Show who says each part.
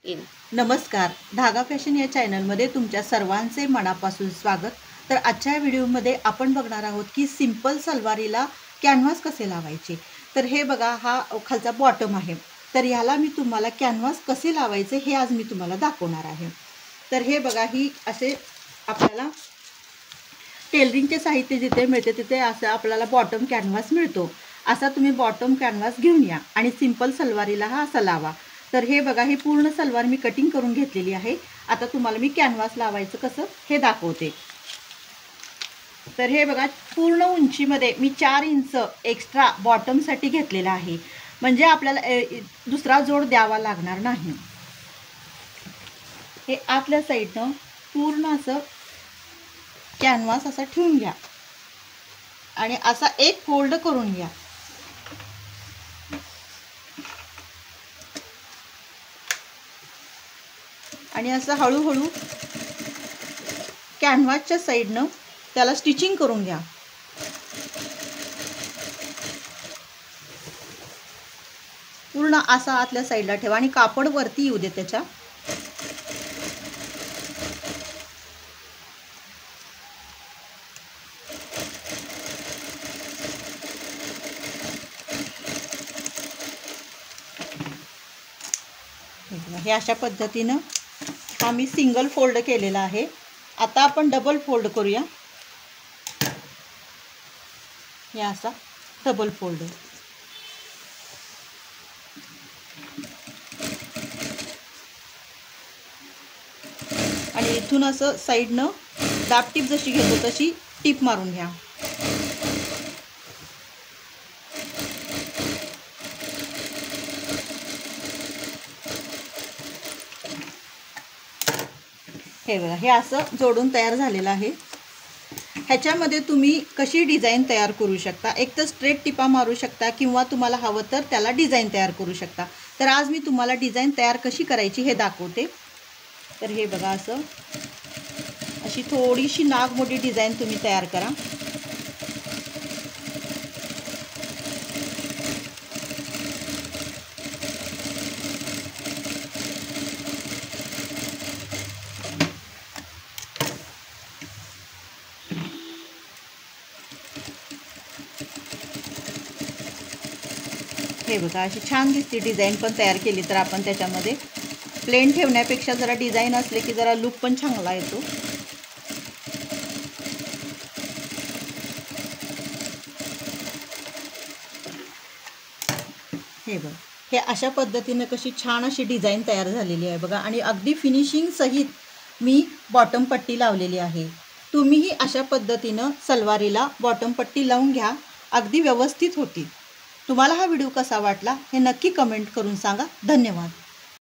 Speaker 1: In.
Speaker 2: नमस्कार, धागा fashion या चॅनलमध्ये तुमच्या सर्वांचे मनापासून स्वागत. तर आजच्या व्हिडिओमध्ये आपण बघणार आहोत की सिंपल सलवारीला कॅनव्हास कसे लावायचे. तर हे बघा, हा खालचा बॉटम आहे. तर ह्याला मी तुम्हाला कॅनव्हास कसे लावायचे हे आज मी तुम्हाला दाखवणार आहे. तर हे बघा, ही असे आपल्याला टेलरिंगचे साहित्य जिथे मिळते तिथे असं आपल्याला बॉटम कॅनव्हास मिळतो. असा तुम्ही बॉटम कॅनव्हास घेऊन या आणि सिंपल सलवारीला हा असा लावा. तर हे बघा, ही पूर्ण सलवार मी कटिंग करून घेतलेली आहे. आता तुम्हाला मी कॅनव्हास लावायचं कसं हे दाखवते. तर हे बघा, पूर्ण उंचीमध्ये मी 4 इंच एक्स्ट्रा बॉटमसाठी घेतलेला आहे, म्हणजे आपल्याला दुसरा जोड द्यावा लागणार नाही. हे आतल्या साईडनं पूर्ण असं कॅनव्हास असा ठेवून घ्या आणि असा एक फोल्ड करून घ्या. आणि असं हळूहळू कॅनव्हासच्या साईडनं त्याला स्टिचिंग करून घ्या. पूर्ण असा आतल्या साईडला ठेवा आणि कापड वरती येऊ दे त्याच्या. हे अशा पद्धतीनं हा मी सिंगल फोल्ड केलेला आहे. आता आपण डबल फोल्ड करूया. हे असा डबल फोल्ड. आणि इथून असं साईडनं दाब टीप जशी घेतो तशी टीप मारून घ्या. हे बघा, हे असं जोडून तयार झालेलं आहे. ह्याच्यामध्ये तुम्ही कशी डिझाईन तयार करू शकता. एक तर स्ट्रेट टिपा मारू शकता किंवा तुम्हाला हवं तर त्याला डिझाईन तयार करू शकता. तर आज मी तुम्हाला डिझाईन तयार कशी करायची हे दाखवते. तर हे बघा, असं अशी थोडीशी नागमोठी डिझाईन तुम्ही तयार करा. हे बघा, अशी छान दिसते डिझाईन पण तयार केली तर आपण त्याच्यामध्ये. प्लेन ठेवण्यापेक्षा जरा डिझाईन असले की जरा लुक पण चांगला येतो. हे बघा, हे अशा पद्धतीने कशी छान अशी डिझाईन तयार झालेली आहे बघा. आणि अगदी फिनिशिंग सहित मी बॉटम पट्टी लावलेली आहे. तुम्हीही अशा पद्धतीनं सलवारीला बॉटम पट्टी लावून घ्या, अगदी व्यवस्थित होती. तुम्हाला हा व्हिडिओ कसा वाटला हे नक्की कमेंट करून सांगा. धन्यवाद.